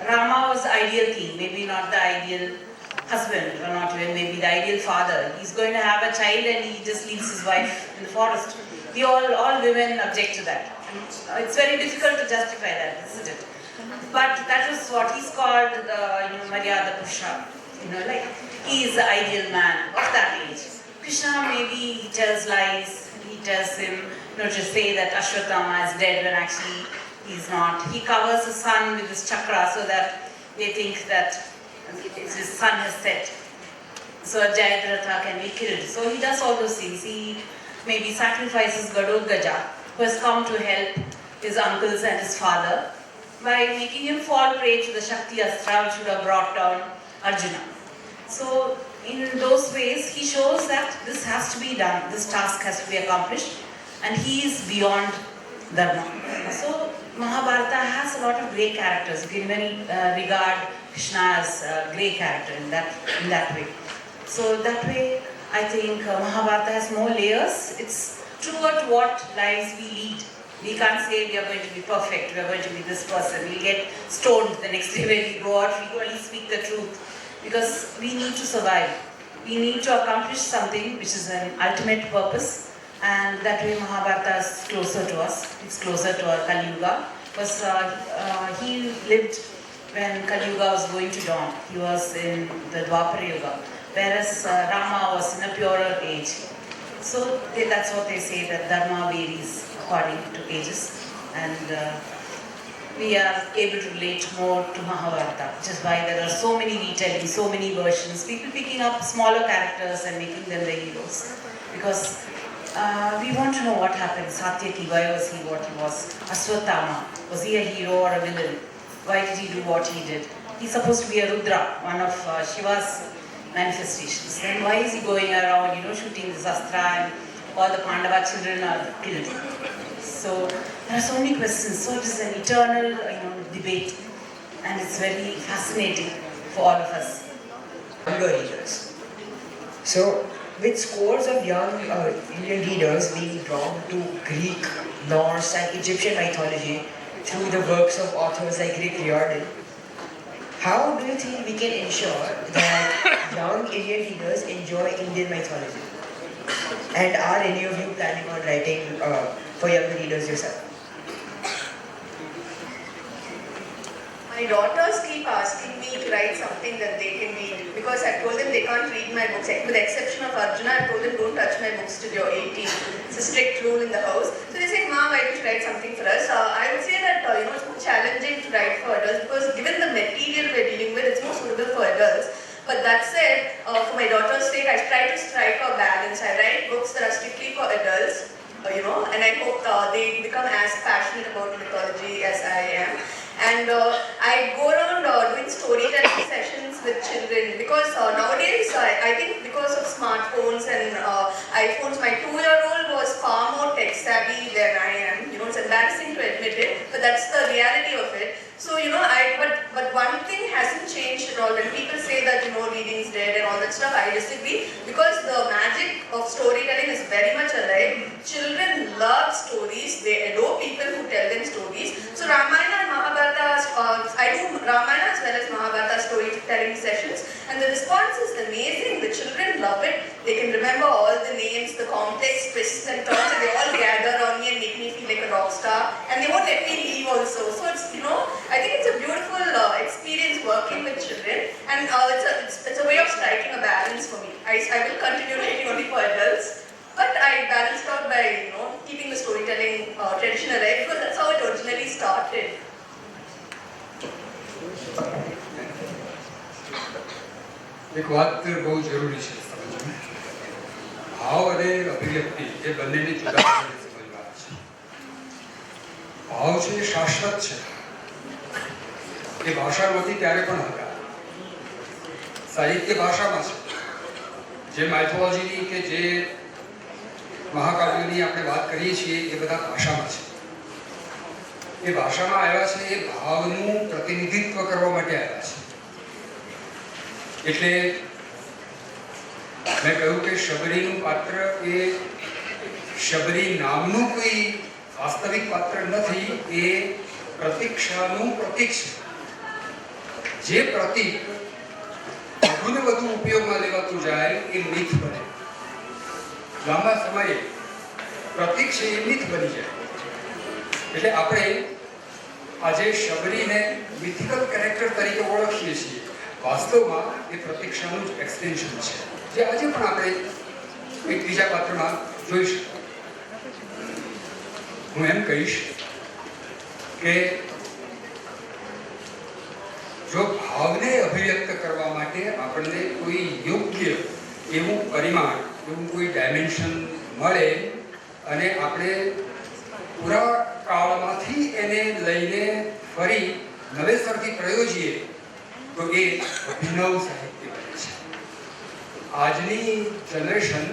Rama was the ideal king, maybe not the ideal husband, or not even maybe the ideal father. He's going to have a child and he just leaves his wife in the forest. All women object to that. And it's very difficult to justify that, isn't it? But that was what he's called, Maryada Purusha. He is the ideal man of that age. Krishna, maybe he tells lies. He tells him, to say that Ashwatthama is dead when actually he's not. He covers his son with his chakra so that they think that his sun has set. So Jayadratha can be killed. So he does all those things. He maybe sacrifices Gadogaja, who has come to help his uncles and his father, by making him fall prey to the Shakti Astra which would have brought down Arjuna. So in those ways, he shows that this has to be done, this task has to be accomplished, and he is beyond Dharma. So Mahabharata has a lot of great characters. You can even regard Krishna as a great character in that way. So that way, I think Mahabharata has more layers. It's truer to what lives we lead. We can't say we are going to be perfect, we are going to be this person, we get stoned the next day when we go out, we only speak the truth. Because we need to survive. We need to accomplish something which is an ultimate purpose, and that way Mahabharata is closer to us. It's closer to our Kali Yuga. Because he lived when Kali Yuga was going to dawn. He was in the Dwapara Yuga, whereas Rama was in a purer age. So that's what they say, that Dharma varies according to ages, and we are able to relate more to Mahabharata, which is why there are so many retellings, so many versions, people picking up smaller characters and making them the heroes. Because we want to know what happened. Satyaki, why was he what he was? Aswatthama, was he a hero or a villain? Why did he do what he did? He's supposed to be a Rudra, one of Shiva's manifestations. Then why is he going around, shooting this astra and all the Pandava children are killed? So there are so many questions. So it is an eternal, debate, and it's very fascinating for all of us. Younger readers. So, with scores of young Indian readers being drawn to Greek, Norse, and Egyptian mythology through the works of authors like Rick Riordan, how do you think we can ensure that young Indian readers enjoy Indian mythology? And are any of you planning on writing for younger readers yourself? My daughters keep asking me to write something that they can read, because I told them they can't read my books. With the exception of Arjuna, I told them don't touch my books till you're 18. It's a strict rule in the house. So they say, Mom, why don't you write something for us? I would say that it's more challenging to write for adults, because given the material we're dealing with, it's more suitable for adults. But that said, for my daughter's sake, I try to strike a balance. I write books that are strictly for adults, and I hope they become as passionate about mythology as I am. And I go around doing storytelling sessions with children, because nowadays I think because of smartphones and iPhones, my 2-year-old was far more tech savvy than I am. It's embarrassing to admit it, but that's the reality of it. So but one thing hasn't changed at all. When people say that reading's dead and all that stuff, I disagree, because the magic of storytelling is very much alive. Children love stories. They adore people who tell them stories. So Ramayana and Mahabharata, I do Ramayana as well as Mahabharata storytelling sessions, and the response is amazing. The children love it. They can remember all the names, the complex twists and turns, and they all gather on me and make me feel like a rock star. And they won't let me leave also. So it's I think it's a beautiful experience working with children, and it's a way of striking a balance for me. I will continue writing only for adults, but I balanced out by keeping the storytelling tradition alive, because that's how it originally started. એક વાત બહુ જરૂરી છે સમજવું. ભાવ અને અભિવ્યક્તિ એ બંનેને જુદા પાડીને સમજવા છે. ભાવ છે એ શાશ્વત છે. એ ભાષા નહોતી ત્યારે પણ હતા. સાહિત્ય ભાષામાં છે. જે માઇથોલોજીની કે જે મહાકાવ્યોની આપણે વાત કરીએ છીએ એ બધા ભાષામાં છે. એ ભાષામાં આવ્યા છે, એ ભાવનું પ્રતિનિધિત્વ કરવા માટે આવ્યા છે. એટલે મેં કહ્યું કે શબરીનું પાત્ર એ શબરી નામનું કોઈ વાસ્તવિક પાત્ર નથી, એ પ્રતીક્ષાનું પ્રતીક છે. જે પ્રતીક વધુને વધુ ઉપયોગમાં લેવાતું જાય એ મિથ બને. લાંબા સમયે પ્રતીક છે એ મિથ બની જાય. એટલે આપણે આજે શબરીને મિથિકલ કેરેક્ટર તરીકે ઓળખીએ છીએ, વાસ્તવમાં એ પ્રતીક્ષાનું જ એક્સટેન્શન છે, જે આજે પણ આપણે એક બીજા પાત્રમાં જોઈ શકીએ. હું એમ કહીશ કે જો ભાવને અભિવ્યક્ત કરવા માટે આપણને કોઈ યોગ્ય એવું પરિમાણ, એવું કોઈ ડાયમેન્શન મળે અને આપણે પૂરા કાળમાંથી એને લઈને ફરી નવેસરથી પ્રયોજીએ તો એ અભિનવ સાહિત્ય બને છે. આજની જનરેશન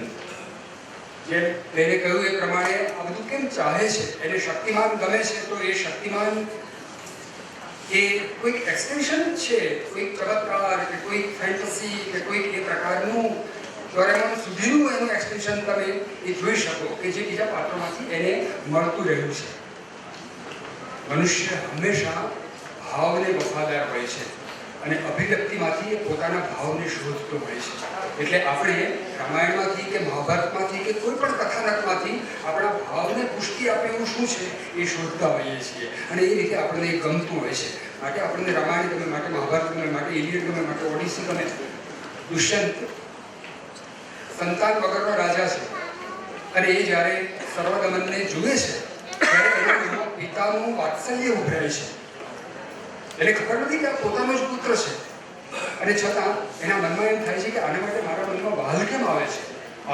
જેમ તેને કહ્યું એ પ્રમાણે આ બધું કેમ ચાહે છે, એને શક્તિમાન ગમે છે, તો એ શક્તિમાન એ કોઈક એક્સટેન્શન છે, કોઈક ચમત્કાર કે કોઈક ફેન્ટસી કે કોઈક એ પ્રકારનું ડોરેમોન સુધીનું એનું એક્સટેન્શન તમે એ જોઈ શકો કે જે બીજા પાત્રોમાંથી એને મળતું રહ્યું છે. મનુષ્ય હંમેશા ભાવને વફાદાર હોય છે અને અભિવ્યક્તિમાંથી એ પોતાના ભાવને શોધતો હોય છે. એટલે આપણે રામાયણમાંથી કે મહાભારતમાંથી કે કોઈ પણ કથાનકમાંથી આપણા ભાવને પુષ્ટિ આપે એવું શું છે એ શોધતા હોઈએ છીએ અને એ રીતે આપણને એ ગમતું હોય છે. માટે આપણને રામાયણ ગમે, માટે મહાભારત ગમે, માટે ઇલિયડ ગમે, માટે ઓડિસી ગમે. દુષ્યંત સંતાન વગરનો રાજા છે અને એ જ્યારે સર્વદમનને જુએ છે ત્યારે એના મનમાં પિતાનું વાત્સલ્ય ઉભરાય છે. એને ખબર નથી કે આ પોતાનો જ પુત્ર છે અને છતાં એના મનમાં એમ થાય છે કે આના માટે મારા મનમાં વાલ કેમ આવે છે.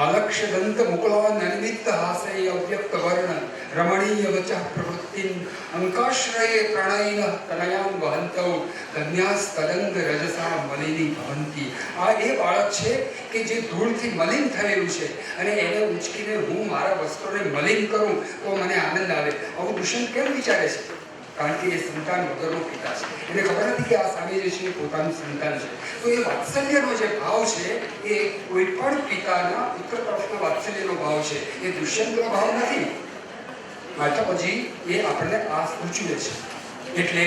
આલક્ષ્ય દંત મુકલાન અનિમિત્ત હાસય અવ્યક્ત વર્ણ રમણીય વચ પ્રવૃત્તિન અંકાશ્રયે પ્રણયન તનયાન વહંતૌ કન્યાસ તદંગ રજસા મલિની ભવંતી. આ એ બાળક છે કે જે ધૂળથી મલિન થયેલું છે અને એને ઉચકીને હું મારા વસ્ત્રોને મલિન કરું તો મને આનંદ આવે. આવું દુષ્યંત કેમ વિચારે છે? કારણ કે એ સંતાન વગરનો પિતા છે. એને ખબર નથી કે આ સામે જે છે એ પોતાનું સંતાન છે. તો એ વાત્સલ્યનો જે ભાવ છે એ કોઈ પણ પિતાના પુત્ર તરફનો વાત્સલ્યનો ભાવ છે, એ દુષ્યંતનો ભાવ નથી. માટે પછી એ આપણને આ સૂચવે છે. એટલે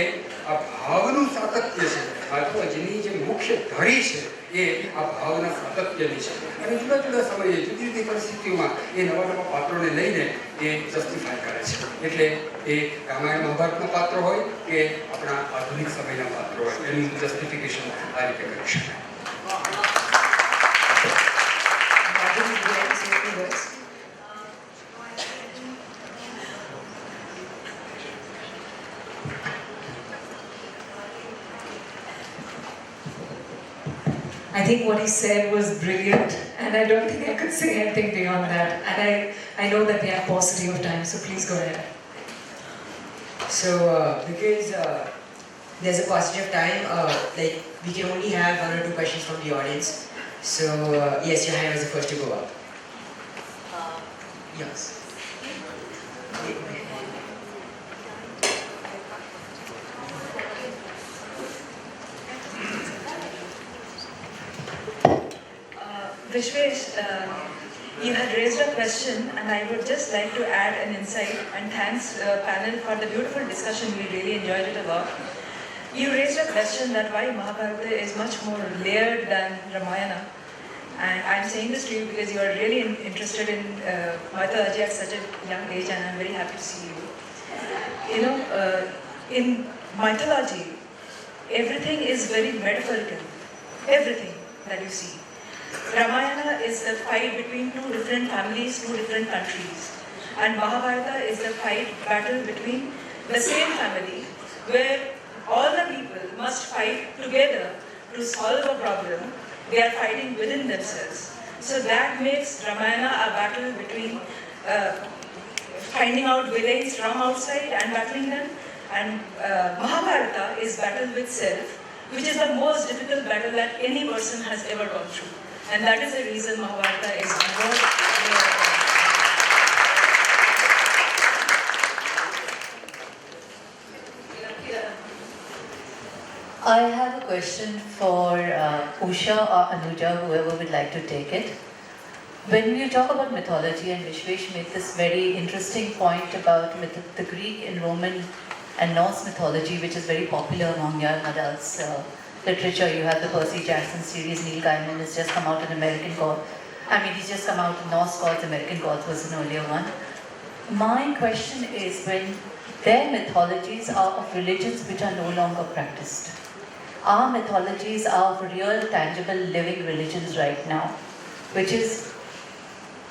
આ ભાવનું સાતત્ય છે. આત્મજીની જે મુખ્ય ધરી છે એ આ ભાવના સાતત્યની છે અને જુદા જુદા સમયે જુદી જુદી પરિસ્થિતિઓમાં એ નવા નવા પાત્રોને લઈને એ જસ્ટિફાય કરે છે. એટલે એ રામાયણ મહાભારતના પાત્રો હોય કે આપણા આધુનિક સમયના પાત્રો હોય, એનું જસ્ટિફિકેશન આ રીતે કરી શકાય. I think what he said was brilliant, and I don't think I could say anything beyond that. And I know that we have paucity of time, so please go ahead. So, because there's a paucity of time, like we can only have 1 or 2 questions from the audience. So, yes, your hand was the first to go up. Yes. Vishwesh, you had raised a question and I would just like to add an insight, and thanks panel for the beautiful discussion. We really enjoyed it a lot. You raised a question that why Mahabharata is much more layered than Ramayana, and I'm saying this to you because you are really interested in mythology at such a young age, and I'm very happy to see you. You know, in mythology, everything is very metaphorical. Everything that you see. Ramayana is the fight between 2 different families, 2 different countries. And Mahabharata is the battle between the same family, where all the people must fight together to solve a problem. They are fighting within themselves. So that makes Ramayana a battle between finding out villains from outside and battling them. And Mahabharata is battle with self, which is the most difficult battle that any person has ever gone through. And that is the reason Mahabharata is more. I have a question for Usha or Anuja, whoever would like to take it. When you talk about mythology, and Vishwesh made this very interesting point about the Greek and Roman and Norse mythology, which is very popular among young adults. Literature, you have the Percy Jackson series. Neil Gaiman has just come out an American God. He's just come out Norse Gods, American Gods was an earlier one. My question is, when their mythologies are of religions which are no longer practiced, our mythologies are of real, tangible, living religions right now, which is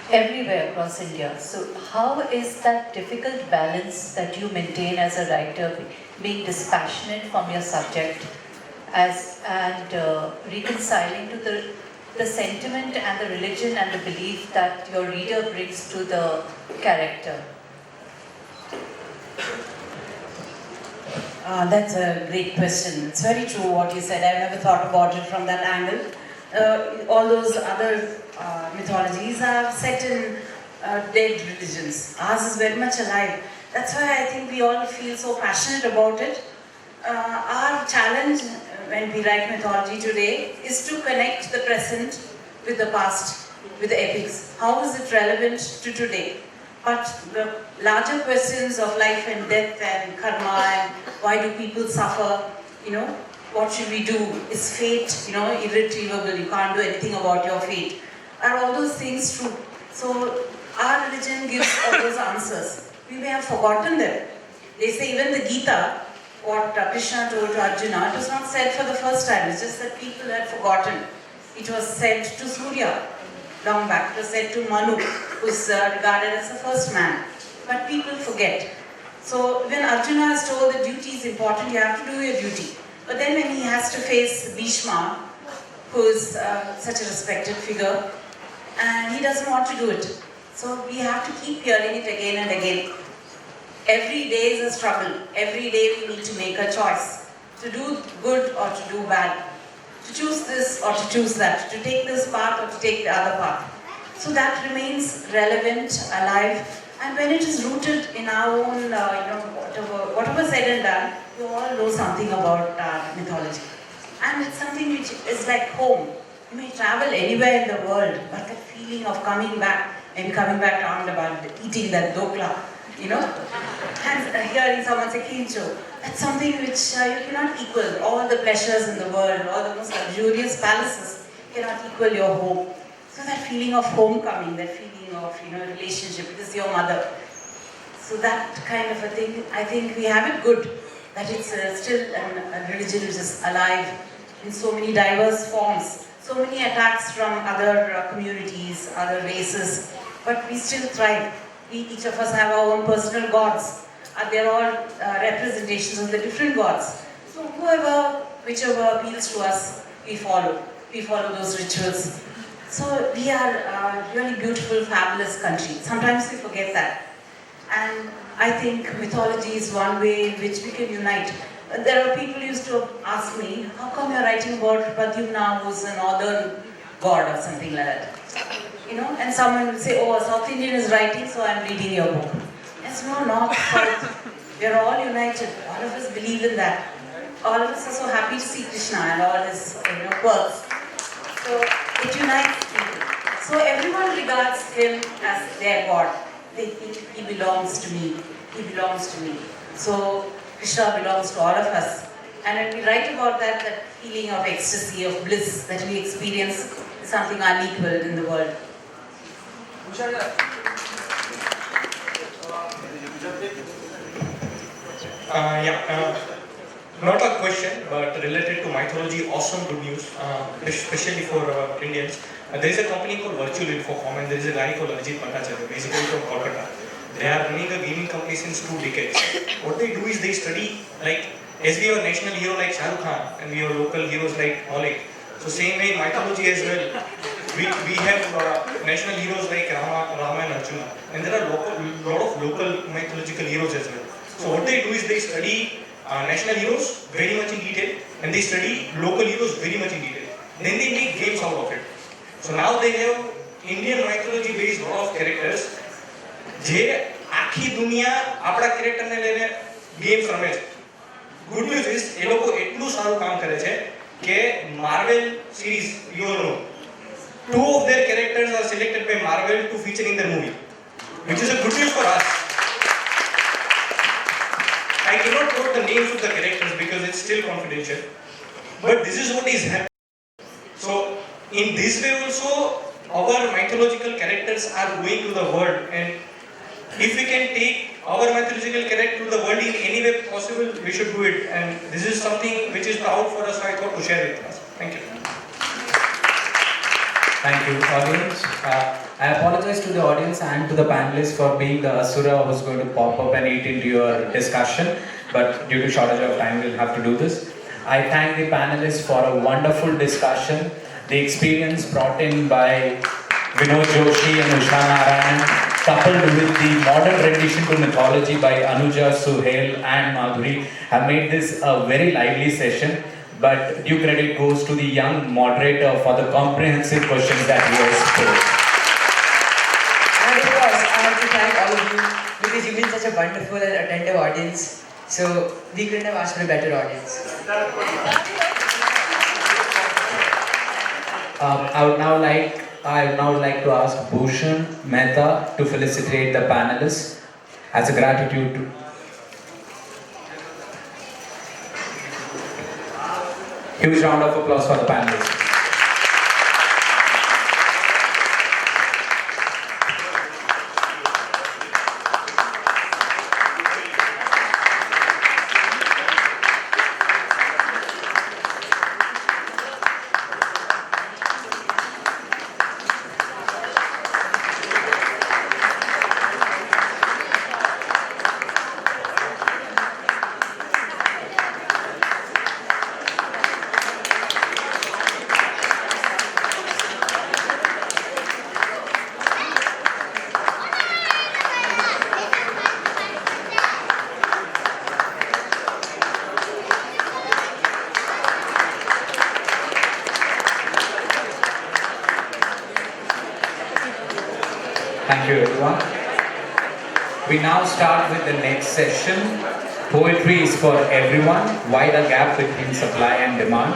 everywhere across India. So how is that difficult balance that you maintain as a writer, being dispassionate from your subject and reconciling to the the sentiment and the religion and the belief that your reader brings to the character? That's a great question. It's very true what you said. I've never thought about it from that angle. All those other mythologies are set in dead religions. Ours is very much alive. That's why I think we all feel so passionate about it. Our challenge when we write mythology today is to connect the present with the past, with the epics. How is it relevant to today? But the larger questions of life and death and karma and why do people suffer, what should we do? Is fate, irretrievable? You can't do anything about your fate. Are all those things true? So our religion gives all those answers. We may have forgotten them. They say even the Gita, what Krishna told to Arjuna, it was not said for the first time. It's just that people had forgotten. It was said to Surya long back. It was said to Manu, who's regarded as the first man. But people forget. So when Arjuna is told that duty is important, you have to do your duty. But then when he has to face Bhishma, who is such a respected figure, and he doesn't want to do it. So we have to keep hearing it again and again. Every day is a struggle. Every day we need to make a choice. To do good or to do bad. To choose this or to choose that. To take this path or to take the other path. So that remains relevant, alive. And when it is rooted in our own, whatever said and done, you all know something about mythology. And it's something which is like home. You may travel anywhere in the world, but the feeling of coming back and coming back to Ahmedabad, eating that dokla, and hearing someone say kincho, that's something which you cannot equal. All the pleasures in the world, all the most luxurious palaces cannot equal your home. So that feeling of homecoming, that feeling of relationship, it is your mother. So that kind of a thing, I think we have it good, that it's still a religion which is alive in so many diverse forms, so many attacks from other communities, other races, but we still thrive. Each of us have our own personal gods. They're all representations of the different gods. So whichever appeals to us, we follow. We follow those rituals. So we are a really beautiful, fabulous country. Sometimes we forget that. And I think mythology is one way in which we can unite. There are people who used to ask me, how come you're writing about Pradyumna, who's a northern god or something like that? And someone will say, oh, a South Indian is writing, so I'm reading your book. Yes, no, north, south. We're all united. All of us believe in that. All of us are so happy to see Krishna and all his quirks. So it unites people. So everyone regards him as their god. They think he belongs to me. He belongs to me. So Krishna belongs to all of us. And when we write about that, that feeling of ecstasy, of bliss that we experience is something unequaled in the world. Not a question, but related to mythology, awesome good news, especially for Indians. There is a company called Virtual Infocom and there is a guy called Ajit Bhattacharya, basically from Kolkata. They are running a gaming company since 2 decades. What they do is they study, as we have a national hero like Shah Rukh Khan and we have local heroes like Maulik. So same way in mythology as well, we have national heroes like Rama and Arjuna. And there are lot of local mythological heroes as well. So what they do is they study national heroes very much in detail and they study local heroes very much in detail. Then they make games out of it. So now they have Indian mythology based lot of characters જે આખી દુનિયા આપણા કેરેક્ટરને લઈને games રમે છે. Good news is એ લોકો એટલું સારું કામ કરે છે કે Marvel series you know 2 of their characters are selected by Marvel to feature in their movie, which is a good news for us. I cannot quote the names of the characters because it's still confidential, but this is what is happening. So in this way also our mythological characters are going to the world, and if we can take our mythological character to the world in any way possible, we should do it, and this is something which is proud for us, so I thought to share with us. Thank you. Thank you, audience. I apologize to the audience and to the panelists for being the Asura who's going to pop up and eat into your discussion, but due to shortage of time, we'll have to do this. I thank the panelists for a wonderful discussion. The experience brought in by Vinod Joshi and Usha Narayan, coupled with the modern rendition to mythology by Anuja, Suhail and Madhuri, have made this a very lively session. But due credit goes to the young moderator for the comprehensive questions that he has posed. And of course, I have to thank all of you because you've been such a wonderful and attentive audience. So we couldn't have asked for a better audience. I would now like to ask Bhushan Mehta to felicitate the panelists as a gratitude to. Huge round of applause for the panelists. Thank you, everyone. We now start with the next session. Poetry is for everyone. Why the gap between supply and demand?